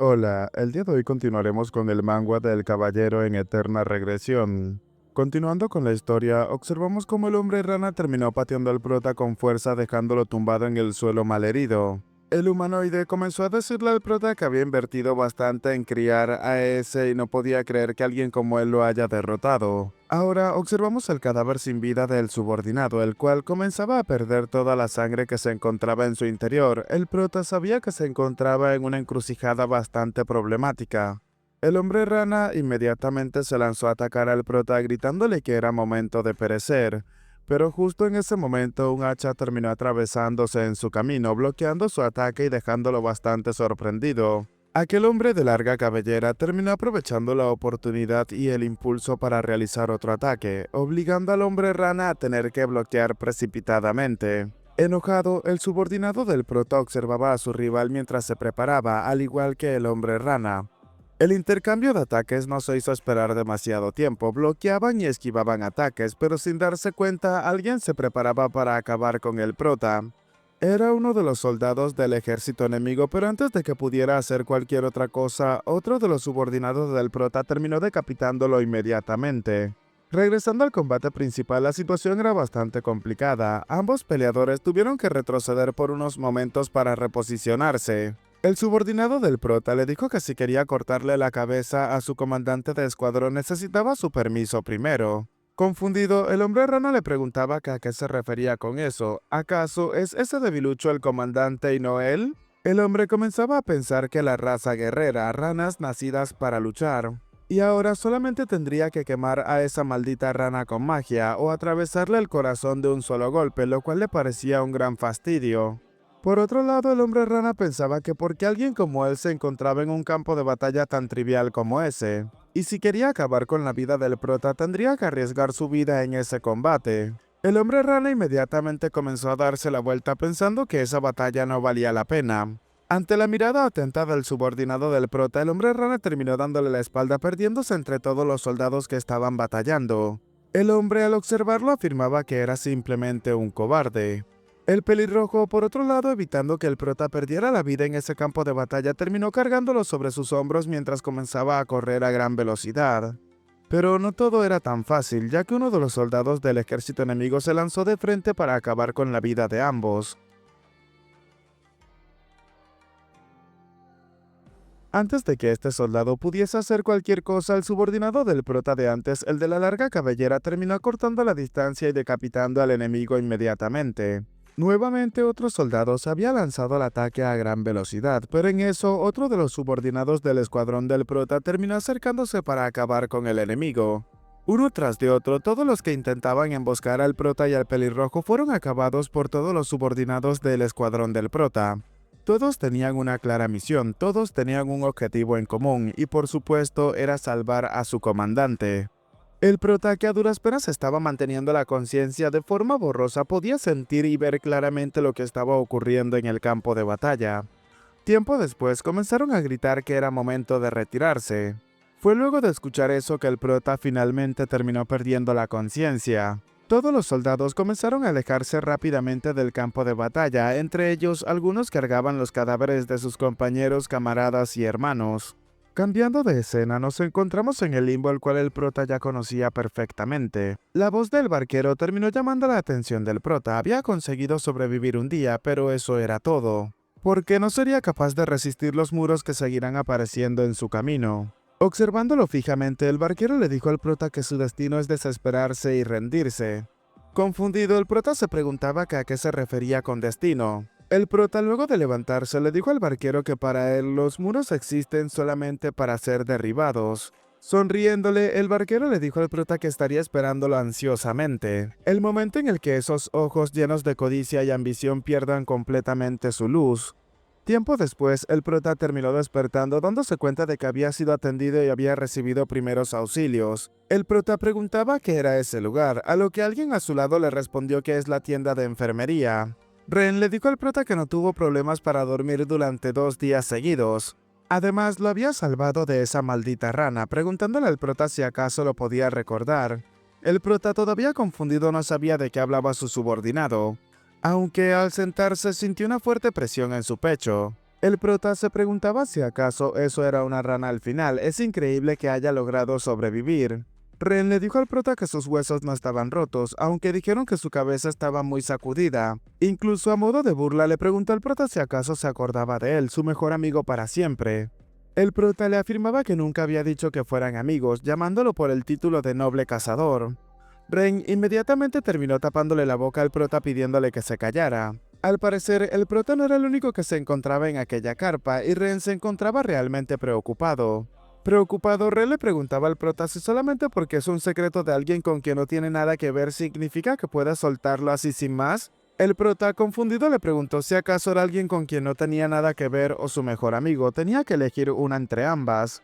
Hola, el día de hoy continuaremos con el manga del caballero en eterna regresión. Continuando con la historia, observamos cómo el hombre rana terminó pateando al prota con fuerza dejándolo tumbado en el suelo malherido. El humanoide comenzó a decirle al prota que había invertido bastante en criar a ese y no podía creer que alguien como él lo haya derrotado. Ahora observamos el cadáver sin vida del subordinado, el cual comenzaba a perder toda la sangre que se encontraba en su interior. El prota sabía que se encontraba en una encrucijada bastante problemática. El hombre rana inmediatamente se lanzó a atacar al prota gritándole que era momento de perecer. Pero justo en ese momento un hacha terminó atravesándose en su camino, bloqueando su ataque y dejándolo bastante sorprendido. Aquel hombre de larga cabellera terminó aprovechando la oportunidad y el impulso para realizar otro ataque, obligando al hombre rana a tener que bloquear precipitadamente. Enojado, el subordinado del prota observaba a su rival mientras se preparaba, al igual que el hombre rana. El intercambio de ataques no se hizo esperar demasiado tiempo, bloqueaban y esquivaban ataques, pero sin darse cuenta alguien se preparaba para acabar con el prota. Era uno de los soldados del ejército enemigo, pero antes de que pudiera hacer cualquier otra cosa, otro de los subordinados del prota terminó decapitándolo inmediatamente. Regresando al combate principal, la situación era bastante complicada. Ambos peleadores tuvieron que retroceder por unos momentos para reposicionarse. El subordinado del prota le dijo que si quería cortarle la cabeza a su comandante de escuadrón necesitaba su permiso primero. Confundido, el hombre rana le preguntaba que a qué se refería con eso. ¿Acaso es ese debilucho el comandante y no él? El hombre comenzaba a pensar que la raza guerrera, ranas nacidas para luchar. Y ahora solamente tendría que quemar a esa maldita rana con magia o atravesarle el corazón de un solo golpe, lo cual le parecía un gran fastidio. Por otro lado, el hombre rana pensaba que porque alguien como él se encontraba en un campo de batalla tan trivial como ese, y si quería acabar con la vida del prota tendría que arriesgar su vida en ese combate. El hombre rana inmediatamente comenzó a darse la vuelta pensando que esa batalla no valía la pena. Ante la mirada atenta del subordinado del prota, el hombre rana terminó dándole la espalda perdiéndose entre todos los soldados que estaban batallando. El hombre al observarlo afirmaba que era simplemente un cobarde. El pelirrojo, por otro lado, evitando que el prota perdiera la vida en ese campo de batalla, terminó cargándolo sobre sus hombros mientras comenzaba a correr a gran velocidad. Pero no todo era tan fácil, ya que uno de los soldados del ejército enemigo se lanzó de frente para acabar con la vida de ambos. Antes de que este soldado pudiese hacer cualquier cosa, el subordinado del prota de antes, el de la larga cabellera, terminó cortando la distancia y decapitando al enemigo inmediatamente. Nuevamente otro soldado se había lanzado al ataque a gran velocidad, pero en eso otro de los subordinados del escuadrón del prota terminó acercándose para acabar con el enemigo. Uno tras de otro, todos los que intentaban emboscar al prota y al pelirrojo fueron acabados por todos los subordinados del escuadrón del prota. Todos tenían una clara misión, todos tenían un objetivo en común, y por supuesto era salvar a su comandante. El prota, que a duras penas estaba manteniendo la conciencia de forma borrosa, podía sentir y ver claramente lo que estaba ocurriendo en el campo de batalla. Tiempo después comenzaron a gritar que era momento de retirarse. Fue luego de escuchar eso que el prota finalmente terminó perdiendo la conciencia. Todos los soldados comenzaron a alejarse rápidamente del campo de batalla, entre ellos algunos cargaban los cadáveres de sus compañeros, camaradas y hermanos. Cambiando de escena, nos encontramos en el limbo el cual el prota ya conocía perfectamente. La voz del barquero terminó llamando la atención del prota. Había conseguido sobrevivir un día, pero eso era todo. Porque no sería capaz de resistir los muros que seguirán apareciendo en su camino. Observándolo fijamente, el barquero le dijo al prota que su destino es desesperarse y rendirse. Confundido, el prota se preguntaba que a qué se refería con destino. El prota, luego de levantarse, le dijo al barquero que para él los muros existen solamente para ser derribados. Sonriéndole, el barquero le dijo al prota que estaría esperándolo ansiosamente. El momento en el que esos ojos llenos de codicia y ambición pierdan completamente su luz. Tiempo después, el prota terminó despertando dándose cuenta de que había sido atendido y había recibido primeros auxilios. El prota preguntaba qué era ese lugar, a lo que alguien a su lado le respondió que es la tienda de enfermería. Ren le dijo al prota que no tuvo problemas para dormir durante 2 días seguidos. Además, lo había salvado de esa maldita rana, preguntándole al prota si acaso lo podía recordar. El prota, todavía confundido, no sabía de qué hablaba su subordinado, aunque al sentarse sintió una fuerte presión en su pecho. El prota se preguntaba si acaso eso era una rana al final. Es increíble que haya logrado sobrevivir. Ren le dijo al prota que sus huesos no estaban rotos, aunque dijeron que su cabeza estaba muy sacudida. Incluso a modo de burla le preguntó al prota si acaso se acordaba de él, su mejor amigo para siempre. El prota le afirmaba que nunca había dicho que fueran amigos, llamándolo por el título de noble cazador. Ren inmediatamente terminó tapándole la boca al prota pidiéndole que se callara. Al parecer, el prota no era el único que se encontraba en aquella carpa y Ren se encontraba realmente preocupado. Preocupado, Ren le preguntaba al prota si solamente porque es un secreto de alguien con quien no tiene nada que ver significa que pueda soltarlo así sin más. El prota, confundido, le preguntó si acaso era alguien con quien no tenía nada que ver o su mejor amigo. Tenía que elegir una entre ambas.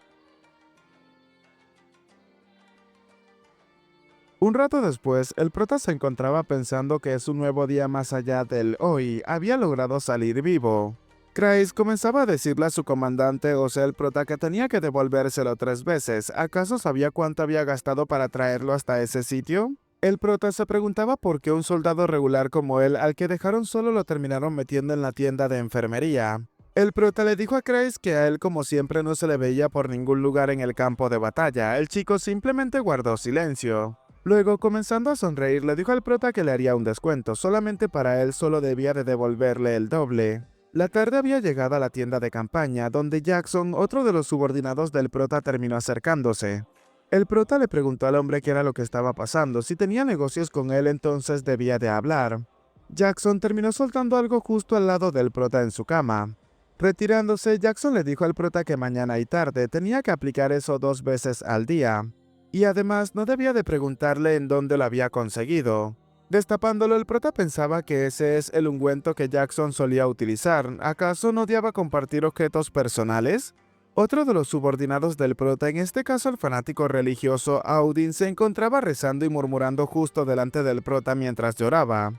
Un rato después, el prota se encontraba pensando que es un nuevo día más allá del hoy. Había logrado salir vivo. Kreis comenzaba a decirle a su comandante, o sea el prota, que tenía que devolvérselo 3 veces. ¿Acaso sabía cuánto había gastado para traerlo hasta ese sitio? El prota se preguntaba por qué un soldado regular como él, al que dejaron solo, lo terminaron metiendo en la tienda de enfermería. El prota le dijo a Kreis que a él como siempre no se le veía por ningún lugar en el campo de batalla. El chico simplemente guardó silencio. Luego, comenzando a sonreír, le dijo al prota que le haría un descuento, solamente para él solo debía de devolverle el doble. La tarde había llegado a la tienda de campaña, donde Jackson, otro de los subordinados del prota, terminó acercándose. El prota le preguntó al hombre qué era lo que estaba pasando, si tenía negocios con él entonces debía de hablar. Jackson terminó soltando algo justo al lado del prota en su cama. Retirándose, Jackson le dijo al prota que mañana y tarde tenía que aplicar eso 2 veces al día. Y además no debía de preguntarle en dónde lo había conseguido. Destapándolo, el prota pensaba que ese es el ungüento que Jackson solía utilizar. ¿Acaso no odiaba compartir objetos personales? Otro de los subordinados del prota, en este caso el fanático religioso Audin, se encontraba rezando y murmurando justo delante del prota mientras lloraba.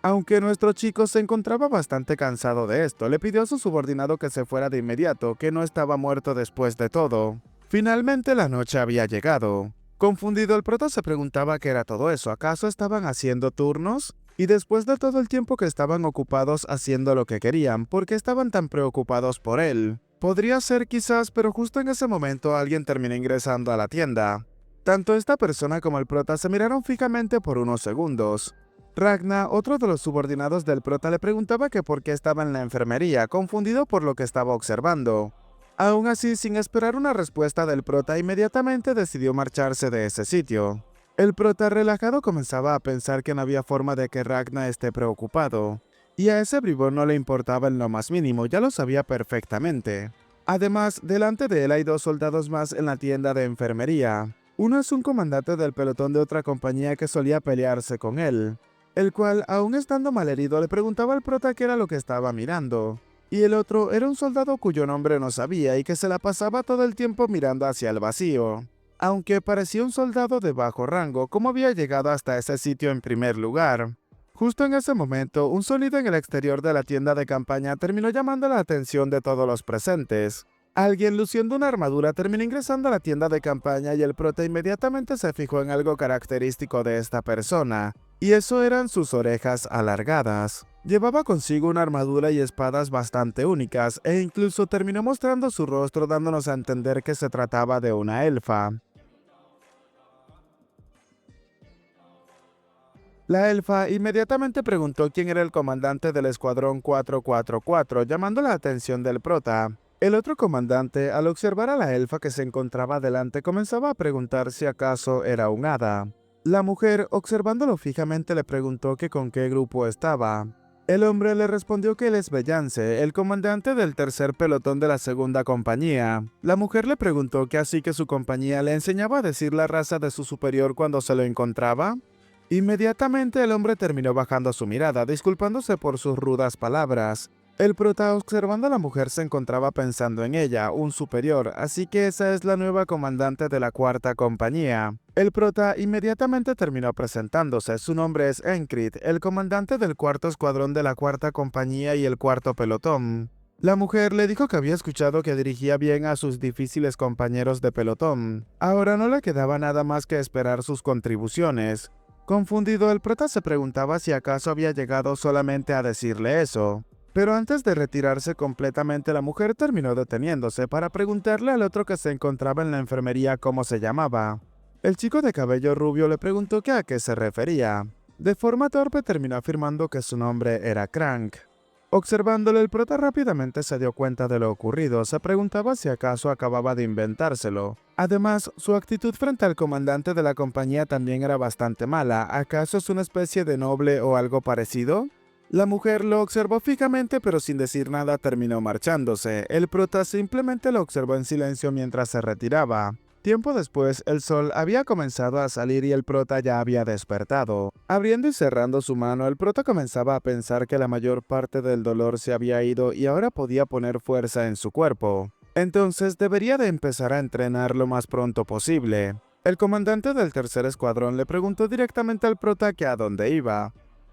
Aunque nuestro chico se encontraba bastante cansado de esto, le pidió a su subordinado que se fuera de inmediato, que no estaba muerto después de todo. Finalmente la noche había llegado. Confundido, el prota se preguntaba qué era todo eso. ¿Acaso estaban haciendo turnos? Y después de todo el tiempo que estaban ocupados haciendo lo que querían, ¿por qué estaban tan preocupados por él? Podría ser quizás, pero justo en ese momento alguien terminó ingresando a la tienda. Tanto esta persona como el prota se miraron fijamente por unos segundos. Ragna, otro de los subordinados del prota, le preguntaba que por qué estaba en la enfermería, confundido por lo que estaba observando. Aún así, sin esperar una respuesta del prota, inmediatamente decidió marcharse de ese sitio. El prota relajado comenzaba a pensar que no había forma de que Ragna esté preocupado. Y a ese bribón no le importaba en lo más mínimo, ya lo sabía perfectamente. Además, delante de él hay 2 soldados más en la tienda de enfermería. Uno es un comandante del pelotón de otra compañía que solía pelearse con él, el cual, aún estando malherido, le preguntaba al prota qué era lo que estaba mirando. Y el otro era un soldado cuyo nombre no sabía y que se la pasaba todo el tiempo mirando hacia el vacío. Aunque parecía un soldado de bajo rango, ¿cómo había llegado hasta ese sitio en primer lugar? Justo en ese momento, un sonido en el exterior de la tienda de campaña terminó llamando la atención de todos los presentes. Alguien luciendo una armadura terminó ingresando a la tienda de campaña y el prota inmediatamente se fijó en algo característico de esta persona, y eso eran sus orejas alargadas. Llevaba consigo una armadura y espadas bastante únicas, e incluso terminó mostrando su rostro dándonos a entender que se trataba de una elfa. La elfa inmediatamente preguntó quién era el comandante del escuadrón 444, llamando la atención del prota. El otro comandante, al observar a la elfa que se encontraba delante, comenzaba a preguntar si acaso era un hada. La mujer, observándolo fijamente, le preguntó que con qué grupo estaba. El hombre le respondió que él es Bellance, el comandante del tercer pelotón de la segunda compañía. La mujer le preguntó que así que su compañía le enseñaba a decir la raza de su superior cuando se lo encontraba. Inmediatamente el hombre terminó bajando su mirada, disculpándose por sus rudas palabras. El prota, observando a la mujer, se encontraba pensando en ella, un superior, así que esa es la nueva comandante de la cuarta compañía. El prota inmediatamente terminó presentándose. Su nombre es Enkrit, el comandante del cuarto escuadrón de la cuarta compañía y el cuarto pelotón. La mujer le dijo que había escuchado que dirigía bien a sus difíciles compañeros de pelotón. Ahora no le quedaba nada más que esperar sus contribuciones. Confundido, el prota se preguntaba si acaso había llegado solamente a decirle eso. Pero antes de retirarse completamente, la mujer terminó deteniéndose para preguntarle al otro que se encontraba en la enfermería cómo se llamaba. El chico de cabello rubio le preguntó que a qué se refería. De forma torpe terminó afirmando que su nombre era Crank. Observándole, el prota rápidamente se dio cuenta de lo ocurrido, se preguntaba si acaso acababa de inventárselo. Además, su actitud frente al comandante de la compañía también era bastante mala. ¿Acaso es una especie de noble o algo parecido? La mujer lo observó fijamente, pero sin decir nada terminó marchándose. El prota simplemente lo observó en silencio mientras se retiraba. Tiempo después, el sol había comenzado a salir y el prota ya había despertado. Abriendo y cerrando su mano, el prota comenzaba a pensar que la mayor parte del dolor se había ido y ahora podía poner fuerza en su cuerpo. Entonces debería de empezar a entrenar lo más pronto posible. El comandante del tercer escuadrón le preguntó directamente al prota que a dónde iba.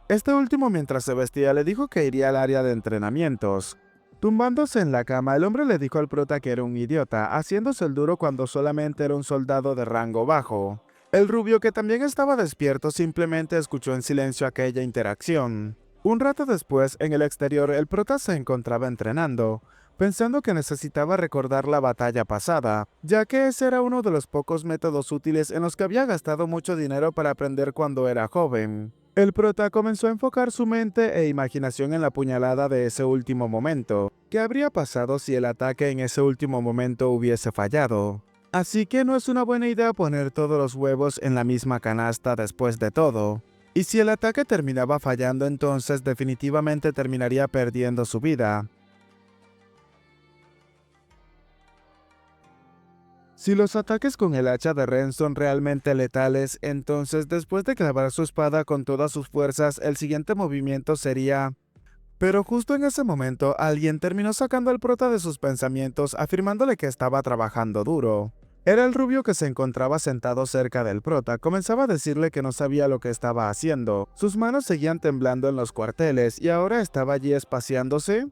Este último, mientras se vestía, le dijo que iría al área de entrenamientos. Tumbándose en la cama, el hombre le dijo al prota que era un idiota, haciéndose el duro cuando solamente era un soldado de rango bajo. El rubio, que también estaba despierto, simplemente escuchó en silencio aquella interacción. Un rato después, en el exterior, el prota se encontraba entrenando, pensando que necesitaba recordar la batalla pasada, ya que ese era uno de los pocos métodos útiles en los que había gastado mucho dinero para aprender cuando era joven. El prota comenzó a enfocar su mente e imaginación en la puñalada de ese último momento. ¿Qué habría pasado si el ataque en ese último momento hubiese fallado? Así que no es una buena idea poner todos los huevos en la misma canasta después de todo. Y si el ataque terminaba fallando, entonces definitivamente terminaría perdiendo su vida. Si los ataques con el hacha de Ren son realmente letales, entonces después de clavar su espada con todas sus fuerzas, el siguiente movimiento sería... Pero justo en ese momento, alguien terminó sacando al prota de sus pensamientos, afirmándole que estaba trabajando duro. Era el rubio que se encontraba sentado cerca del prota, comenzaba a decirle que no sabía lo que estaba haciendo. Sus manos seguían temblando en los cuarteles y ahora estaba allí espaciándose.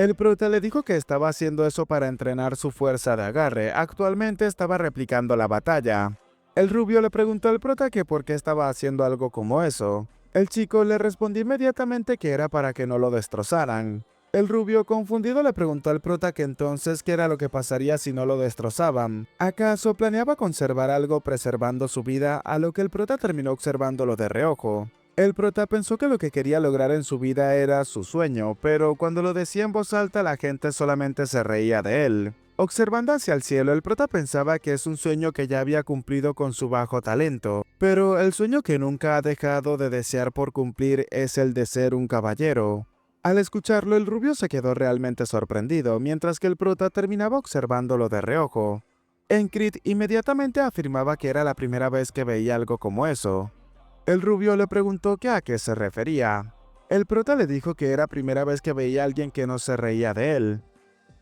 El prota le dijo que estaba haciendo eso para entrenar su fuerza de agarre. Actualmente estaba replicando la batalla. El rubio le preguntó al prota que por qué estaba haciendo algo como eso. El chico le respondió inmediatamente que era para que no lo destrozaran. El rubio, confundido, le preguntó al prota que entonces qué era lo que pasaría si no lo destrozaban. ¿Acaso planeaba conservar algo preservando su vida? A lo que el prota terminó observándolo de reojo. El prota pensó que lo que quería lograr en su vida era su sueño, pero cuando lo decía en voz alta la gente solamente se reía de él. Observando hacia el cielo, el prota pensaba que es un sueño que ya había cumplido con su bajo talento, pero el sueño que nunca ha dejado de desear por cumplir es el de ser un caballero. Al escucharlo, el rubio se quedó realmente sorprendido, mientras que el prota terminaba observándolo de reojo. Enkrit inmediatamente afirmaba que era la primera vez que veía algo como eso. El rubio le preguntó que a qué se refería. El prota le dijo que era primera vez que veía a alguien que no se reía de él.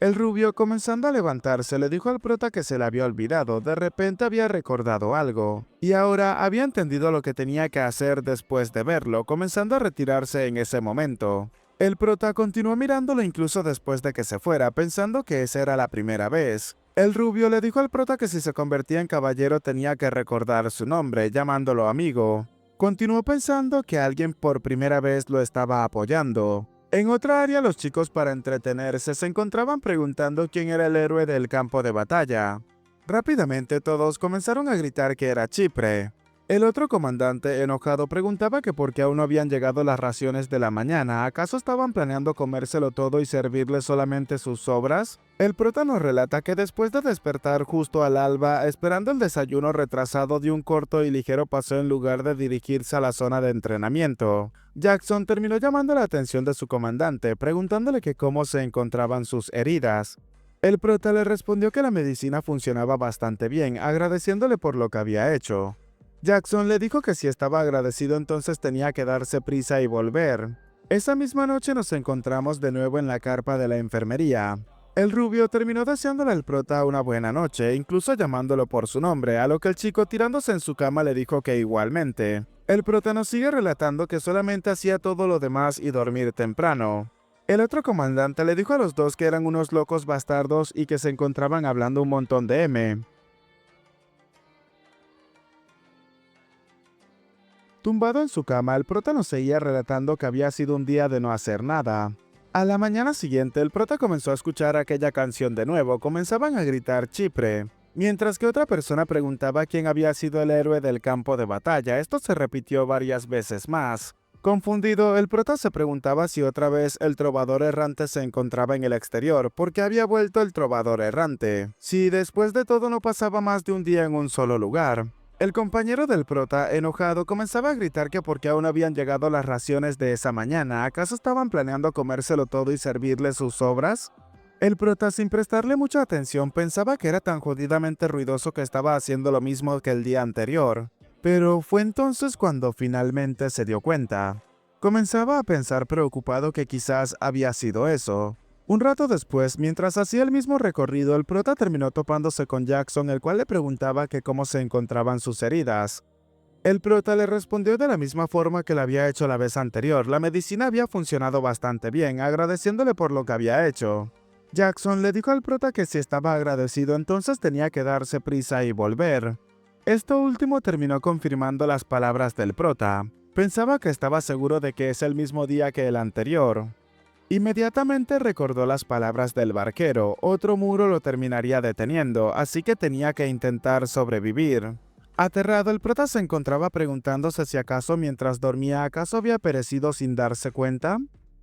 El rubio, comenzando a levantarse, le dijo al prota que se le había olvidado, de repente había recordado algo, y ahora había entendido lo que tenía que hacer después de verlo, comenzando a retirarse en ese momento. El prota continuó mirándolo incluso después de que se fuera, pensando que esa era la primera vez. El rubio le dijo al prota que si se convertía en caballero tenía que recordar su nombre, llamándolo amigo. Continuó pensando que alguien por primera vez lo estaba apoyando. En otra área, los chicos, para entretenerse, se encontraban preguntando quién era el héroe del campo de batalla. Rápidamente todos comenzaron a gritar que era Chipre. El otro comandante, enojado, preguntaba que por qué aún no habían llegado las raciones de la mañana. ¿Acaso estaban planeando comérselo todo y servirle solamente sus sobras? El prota nos relata que después de despertar justo al alba, esperando el desayuno retrasado, dio un corto y ligero paseo en lugar de dirigirse a la zona de entrenamiento. Jackson terminó llamando la atención de su comandante, preguntándole que cómo se encontraban sus heridas. El prota le respondió que la medicina funcionaba bastante bien, agradeciéndole por lo que había hecho. Jackson le dijo que si estaba agradecido entonces tenía que darse prisa y volver. Esa misma noche nos encontramos de nuevo en la carpa de la enfermería. El rubio terminó deseándole al prota una buena noche, incluso llamándolo por su nombre, a lo que el chico, tirándose en su cama, le dijo que igualmente. El prota nos sigue relatando que solamente hacía todo lo demás y dormir temprano. El otro comandante le dijo a los dos que eran unos locos bastardos y que se encontraban hablando un montón de M. Tumbado en su cama, el prota nos seguía relatando que había sido un día de no hacer nada. A la mañana siguiente, el prota comenzó a escuchar aquella canción de nuevo. Comenzaban a gritar Chipre, mientras que otra persona preguntaba quién había sido el héroe del campo de batalla. Esto se repitió varias veces más. Confundido, el prota se preguntaba si otra vez el trovador errante se encontraba en el exterior, porque había vuelto el trovador errante. Si después de todo no pasaba más de un día en un solo lugar. El compañero del prota, enojado, comenzaba a gritar que porque aún habían llegado las raciones de esa mañana, ¿acaso estaban planeando comérselo todo y servirle sus sobras? El prota, sin prestarle mucha atención, pensaba que era tan jodidamente ruidoso que estaba haciendo lo mismo que el día anterior. Pero fue entonces cuando finalmente se dio cuenta. Comenzaba a pensar preocupado que quizás había sido eso. Un rato después, mientras hacía el mismo recorrido, el prota terminó topándose con Jackson, el cual le preguntaba que cómo se encontraban sus heridas. El prota le respondió de la misma forma que le había hecho la vez anterior. La medicina había funcionado bastante bien, agradeciéndole por lo que había hecho. Jackson le dijo al prota que si estaba agradecido entonces tenía que darse prisa y volver. Esto último terminó confirmando las palabras del prota. Pensaba que estaba seguro de que es el mismo día que el anterior. Inmediatamente recordó las palabras del barquero, otro muro lo terminaría deteniendo, así que tenía que intentar sobrevivir. Aterrado, el prota se encontraba preguntándose si acaso mientras dormía acaso había perecido sin darse cuenta.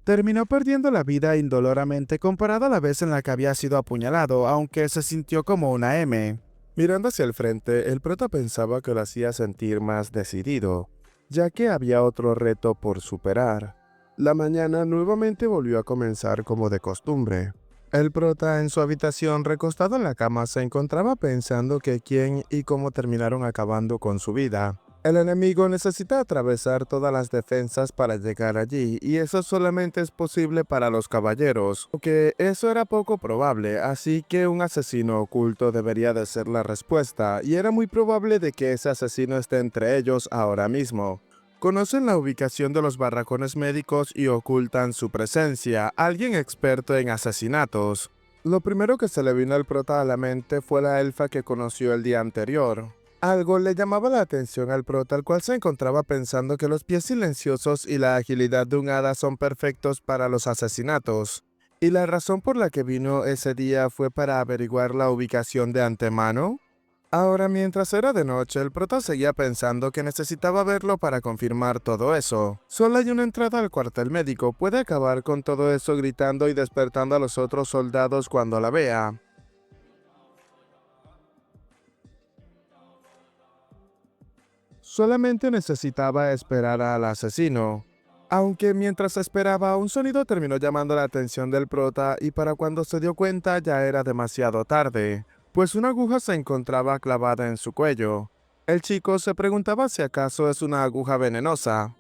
Terminó perdiendo la vida indoloramente comparado a la vez en la que había sido apuñalado, aunque se sintió como una M. Mirando hacia el frente, el prota pensaba que lo hacía sentir más decidido, ya que había otro reto por superar. La mañana nuevamente volvió a comenzar como de costumbre. El prota en su habitación recostado en la cama se encontraba pensando que quién y cómo terminaron acabando con su vida. El enemigo necesita atravesar todas las defensas para llegar allí, y eso solamente es posible para los caballeros, aunque eso era poco probable, así que un asesino oculto debería de ser la respuesta, y era muy probable de que ese asesino esté entre ellos ahora mismo. Conocen la ubicación de los barracones médicos y ocultan su presencia, alguien experto en asesinatos. Lo primero que se le vino al prota a la mente fue la elfa que conoció el día anterior. Algo le llamaba la atención al prota, al cual se encontraba pensando que los pies silenciosos y la agilidad de un hada son perfectos para los asesinatos. Y la razón por la que vino ese día fue para averiguar la ubicación de antemano. Ahora, mientras era de noche, el prota seguía pensando que necesitaba verlo para confirmar todo eso. Solo hay una entrada al cuartel médico, puede acabar con todo eso gritando y despertando a los otros soldados cuando la vea. Solamente necesitaba esperar al asesino. Aunque mientras esperaba, un sonido terminó llamando la atención del prota y para cuando se dio cuenta ya era demasiado tarde, pues una aguja se encontraba clavada en su cuello. El chico se preguntaba si acaso es una aguja venenosa.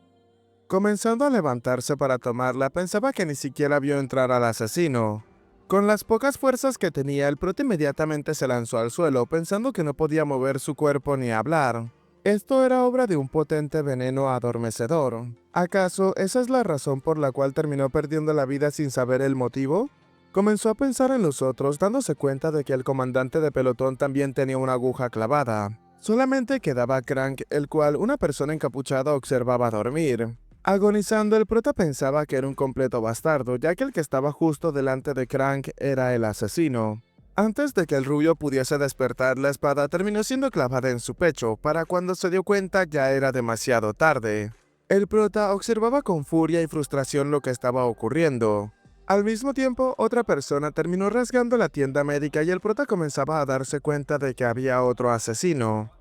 Comenzando a levantarse para tomarla, pensaba que ni siquiera vio entrar al asesino. Con las pocas fuerzas que tenía, el prota inmediatamente se lanzó al suelo, pensando que no podía mover su cuerpo ni hablar. Esto era obra de un potente veneno adormecedor. ¿Acaso esa es la razón por la cual terminó perdiendo la vida sin saber el motivo? Comenzó a pensar en los otros, dándose cuenta de que el comandante de pelotón también tenía una aguja clavada. Solamente quedaba Crank, el cual una persona encapuchada observaba dormir. Agonizando, el prota pensaba que era un completo bastardo, ya que el que estaba justo delante de Crank era el asesino. Antes de que el rubio pudiese despertar, la espada terminó siendo clavada en su pecho. Para cuando se dio cuenta ya era demasiado tarde. El prota observaba con furia y frustración lo que estaba ocurriendo. Al mismo tiempo, otra persona terminó rasgando la tienda médica y el prota comenzaba a darse cuenta de que había otro asesino.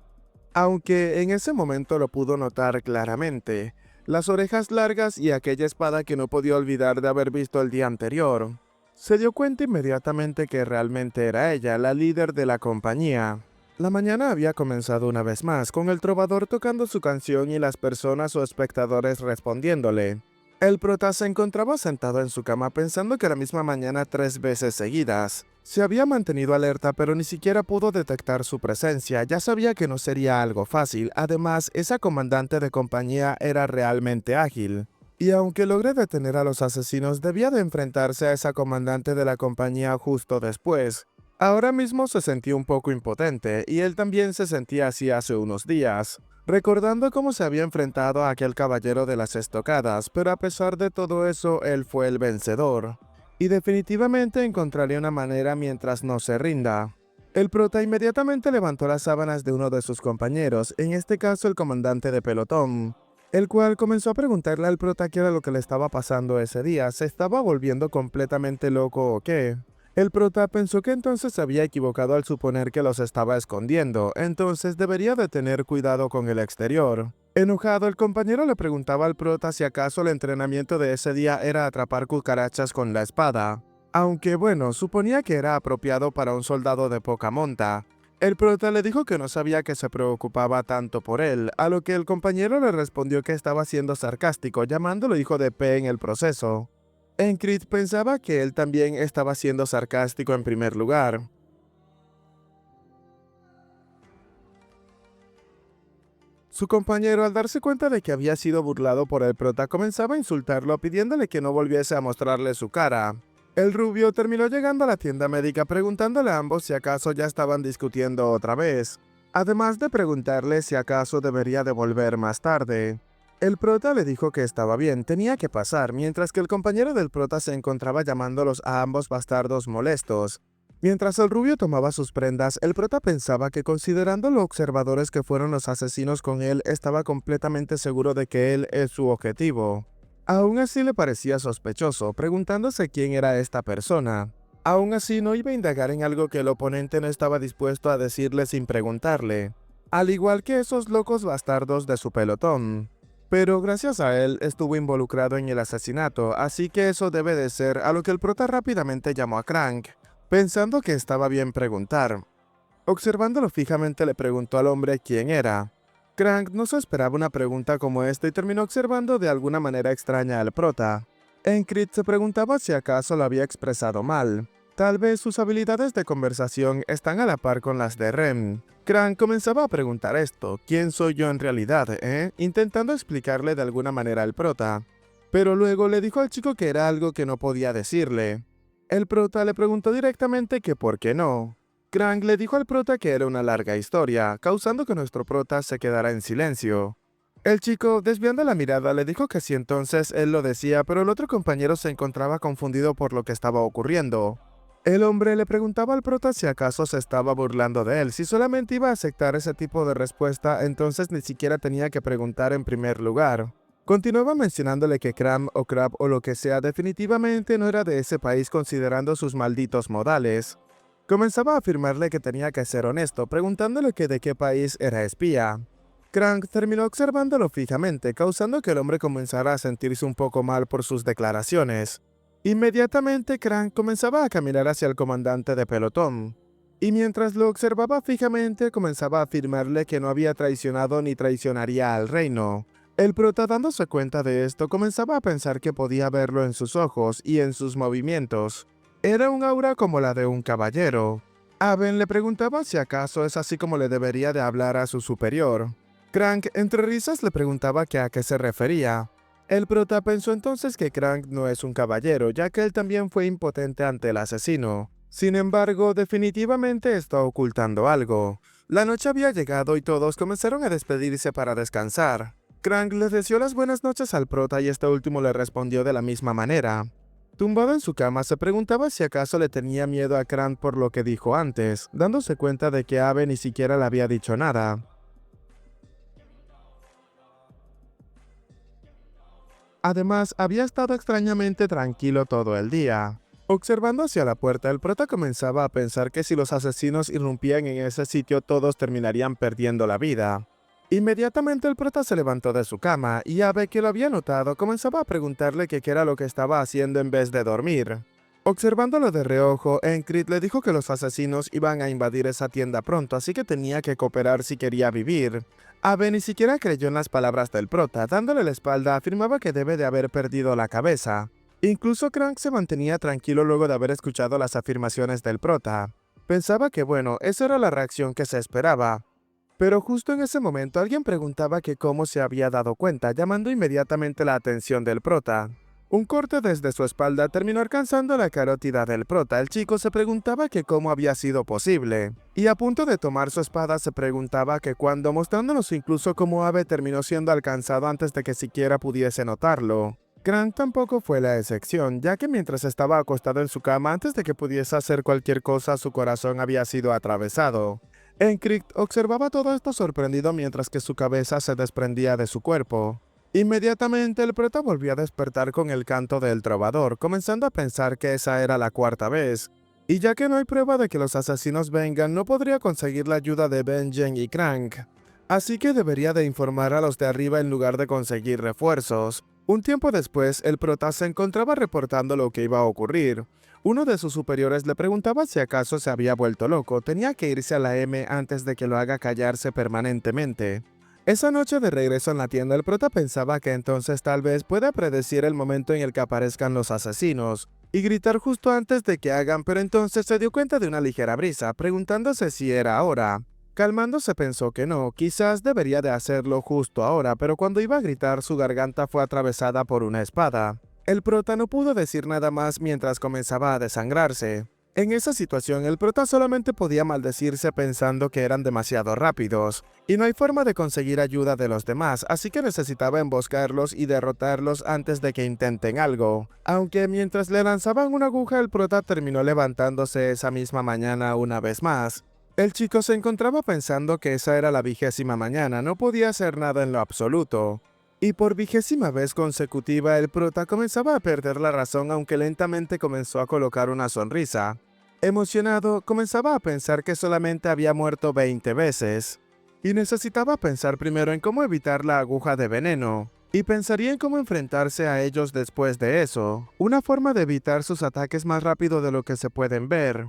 Aunque en ese momento lo pudo notar claramente, las orejas largas y aquella espada que no podía olvidar de haber visto el día anterior. Se dio cuenta inmediatamente que realmente era ella, la líder de la compañía. La mañana había comenzado una vez más, con el trovador tocando su canción y las personas o espectadores respondiéndole. El prota se encontraba sentado en su cama pensando que la misma mañana 3 veces seguidas. Se había mantenido alerta pero ni siquiera pudo detectar su presencia, ya sabía que no sería algo fácil, además esa comandante de compañía era realmente ágil. Y aunque logré detener a los asesinos, debía de enfrentarse a esa comandante de la compañía justo después. Ahora mismo se sentía un poco impotente, y él también se sentía así hace unos días, recordando cómo se había enfrentado a aquel caballero de las estocadas, pero a pesar de todo eso, él fue el vencedor. y definitivamente encontraré una manera mientras no se rinda. El prota inmediatamente levantó las sábanas de uno de sus compañeros, en este caso el comandante de pelotón, el cual comenzó a preguntarle al prota qué era lo que le estaba pasando ese día, ¿se estaba volviendo completamente loco o qué? El prota pensó que entonces se había equivocado al suponer que los estaba escondiendo, entonces debería de tener cuidado con el exterior. Enojado, el compañero le preguntaba al prota si acaso el entrenamiento de ese día era atrapar cucarachas con la espada. Aunque bueno, suponía que era apropiado para un soldado de poca monta. El prota le dijo que no sabía que se preocupaba tanto por él, a lo que el compañero le respondió que estaba siendo sarcástico, llamándolo hijo de P en el proceso. Encrit pensaba que él también estaba siendo sarcástico en primer lugar. Su compañero, al darse cuenta de que había sido burlado por el prota, comenzaba a insultarlo pidiéndole que no volviese a mostrarle su cara. El rubio terminó llegando a la tienda médica preguntándole a ambos si acaso ya estaban discutiendo otra vez, además de preguntarle si acaso debería de volver más tarde. El prota le dijo que estaba bien, tenía que pasar, mientras que el compañero del prota se encontraba llamándolos a ambos bastardos molestos. Mientras el rubio tomaba sus prendas, el prota pensaba que considerando lo observadores que fueron los asesinos con él, estaba completamente seguro de que él es su objetivo. Aún así le parecía sospechoso, preguntándose quién era esta persona. Aún así no iba a indagar en algo que el oponente no estaba dispuesto a decirle sin preguntarle, al igual que esos locos bastardos de su pelotón. Pero gracias a él estuvo involucrado en el asesinato, así que eso debe de ser a lo que el prota rápidamente llamó a Crank, pensando que estaba bien preguntar. Observándolo fijamente le preguntó al hombre quién era. Crank no se esperaba una pregunta como esta y terminó observando de alguna manera extraña al prota. Encrit se preguntaba si acaso lo había expresado mal. Tal vez sus habilidades de conversación están a la par con las de Rem. Crank comenzaba a preguntar esto, ¿quién soy yo en realidad, intentando explicarle de alguna manera al prota. Pero luego le dijo al chico que era algo que no podía decirle. El prota le preguntó directamente que por qué no. Crank le dijo al prota que era una larga historia, causando que nuestro prota se quedara en silencio. El chico, desviando la mirada, le dijo que si entonces él lo decía, pero el otro compañero se encontraba confundido por lo que estaba ocurriendo. El hombre le preguntaba al prota si acaso se estaba burlando de él, si solamente iba a aceptar ese tipo de respuesta, entonces ni siquiera tenía que preguntar en primer lugar. Continuaba mencionándole que Cram o Crab o lo que sea definitivamente no era de ese país considerando sus malditos modales. Comenzaba a afirmarle que tenía que ser honesto, preguntándole que de qué país era espía. Crank terminó observándolo fijamente, causando que el hombre comenzara a sentirse un poco mal por sus declaraciones. Inmediatamente Crank comenzaba a caminar hacia el comandante de pelotón, y mientras lo observaba fijamente comenzaba a afirmarle que no había traicionado ni traicionaría al reino. El prota, dándose cuenta de esto, comenzaba a pensar que podía verlo en sus ojos y en sus movimientos. Era un aura como la de un caballero. Aben le preguntaba si acaso es así como le debería de hablar a su superior. Crank, entre risas, le preguntaba que a qué se refería. El prota pensó entonces que Crank no es un caballero, ya que él también fue impotente ante el asesino. Sin embargo, definitivamente está ocultando algo. La noche había llegado y todos comenzaron a despedirse para descansar. Crank le deseó las buenas noches al prota y este último le respondió de la misma manera. Tumbado en su cama, se preguntaba si acaso le tenía miedo a Crank por lo que dijo antes, dándose cuenta de que Abe ni siquiera le había dicho nada. Además, había estado extrañamente tranquilo todo el día. Observando hacia la puerta, el prota comenzaba a pensar que si los asesinos irrumpían en ese sitio todos terminarían perdiendo la vida. Inmediatamente el prota se levantó de su cama y Abe, que lo había notado, comenzaba a preguntarle qué era lo que estaba haciendo en vez de dormir. Observándolo de reojo, Encrit le dijo que los asesinos iban a invadir esa tienda pronto, así que tenía que cooperar si quería vivir. Abe ni siquiera creyó en las palabras del prota, dándole la espalda afirmaba que debe de haber perdido la cabeza. Incluso Crank se mantenía tranquilo luego de haber escuchado las afirmaciones del prota. Pensaba que bueno, esa era la reacción que se esperaba. Pero justo en ese momento alguien preguntaba que cómo se había dado cuenta, llamando inmediatamente la atención del prota. Un corte desde su espalda terminó alcanzando la carótida del prota. El chico se preguntaba que cómo había sido posible. Y a punto de tomar su espada se preguntaba que cuándo, mostrándonos incluso cómo Abe terminó siendo alcanzado antes de que siquiera pudiese notarlo. Grant tampoco fue la excepción, ya que mientras estaba acostado en su cama antes de que pudiese hacer cualquier cosa, su corazón había sido atravesado. Encrit observaba todo esto sorprendido mientras que su cabeza se desprendía de su cuerpo. Inmediatamente el prota volvió a despertar con el canto del trovador, comenzando a pensar que esa era la cuarta vez. Y ya que no hay prueba de que los asesinos vengan, no podría conseguir la ayuda de Benjen y Crank. Así que debería de informar a los de arriba en lugar de conseguir refuerzos. Un tiempo después, el prota se encontraba reportando lo que iba a ocurrir. Uno de sus superiores le preguntaba si acaso se había vuelto loco, tenía que irse a la M antes de que lo haga callarse permanentemente. Esa noche de regreso en la tienda, el prota pensaba que entonces tal vez pueda predecir el momento en el que aparezcan los asesinos y gritar justo antes de que hagan, pero entonces se dio cuenta de una ligera brisa, preguntándose si era ahora. Calmándose pensó que no, quizás debería de hacerlo justo ahora, pero cuando iba a gritar su garganta fue atravesada por una espada. El prota no pudo decir nada más mientras comenzaba a desangrarse. En esa situación el prota solamente podía maldecirse pensando que eran demasiado rápidos, y no hay forma de conseguir ayuda de los demás, así que necesitaba emboscarlos y derrotarlos antes de que intenten algo. Aunque mientras le lanzaban una aguja el prota terminó levantándose esa misma mañana una vez más. El chico se encontraba pensando que esa era la 20ª mañana, no podía hacer nada en lo absoluto. Y por 20ª vez consecutiva el prota comenzaba a perder la razón aunque lentamente comenzó a colocar una sonrisa. Emocionado, comenzaba a pensar que solamente había muerto 20 veces. Y necesitaba pensar primero en cómo evitar la aguja de veneno. Y pensaría en cómo enfrentarse a ellos después de eso. Una forma de evitar sus ataques más rápido de lo que se pueden ver.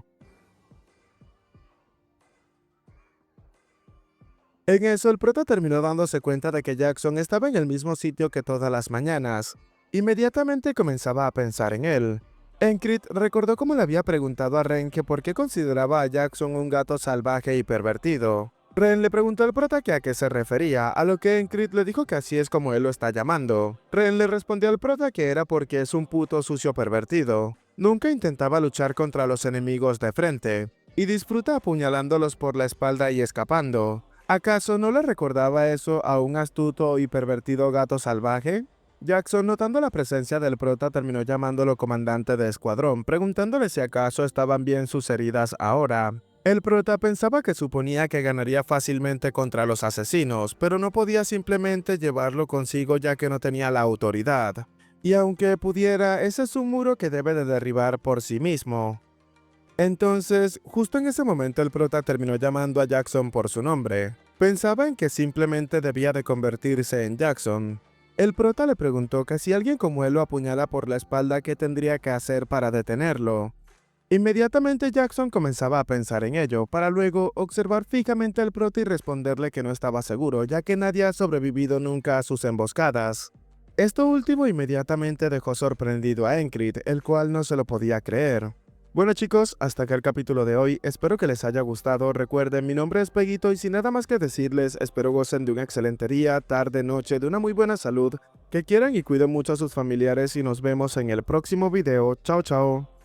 En eso, el prota terminó dándose cuenta de que Jackson estaba en el mismo sitio que todas las mañanas. Inmediatamente comenzaba a pensar en él. Encrit recordó cómo le había preguntado a Ren que por qué consideraba a Jackson un gato salvaje y pervertido. Ren le preguntó al prota que a qué se refería, a lo que Encrit le dijo que así es como él lo está llamando. Ren le respondió al prota que era porque es un puto sucio pervertido. Nunca intentaba luchar contra los enemigos de frente, y disfruta apuñalándolos por la espalda y escapando. ¿Acaso no le recordaba eso a un astuto y pervertido gato salvaje? Jackson, notando la presencia del prota, terminó llamándolo comandante de escuadrón, preguntándole si acaso estaban bien sus heridas ahora. El prota pensaba que suponía que ganaría fácilmente contra los asesinos, pero no podía simplemente llevarlo consigo ya que no tenía la autoridad. Y aunque pudiera, ese es un muro que debe de derribar por sí mismo. Entonces, justo en ese momento el prota terminó llamando a Jackson por su nombre. Pensaba en que simplemente debía de convertirse en Jackson. El prota le preguntó que si alguien como él lo apuñala por la espalda, ¿qué tendría que hacer para detenerlo? Inmediatamente Jackson comenzaba a pensar en ello, para luego observar fijamente al prota y responderle que no estaba seguro, ya que nadie ha sobrevivido nunca a sus emboscadas. Esto último inmediatamente dejó sorprendido a Encrit, el cual no se lo podía creer. Bueno chicos, hasta acá el capítulo de hoy, espero que les haya gustado, recuerden mi nombre es Peguito y sin nada más que decirles, espero gocen de un excelente día, tarde, noche, de una muy buena salud, que quieran y cuiden mucho a sus familiares y nos vemos en el próximo video, chao chao.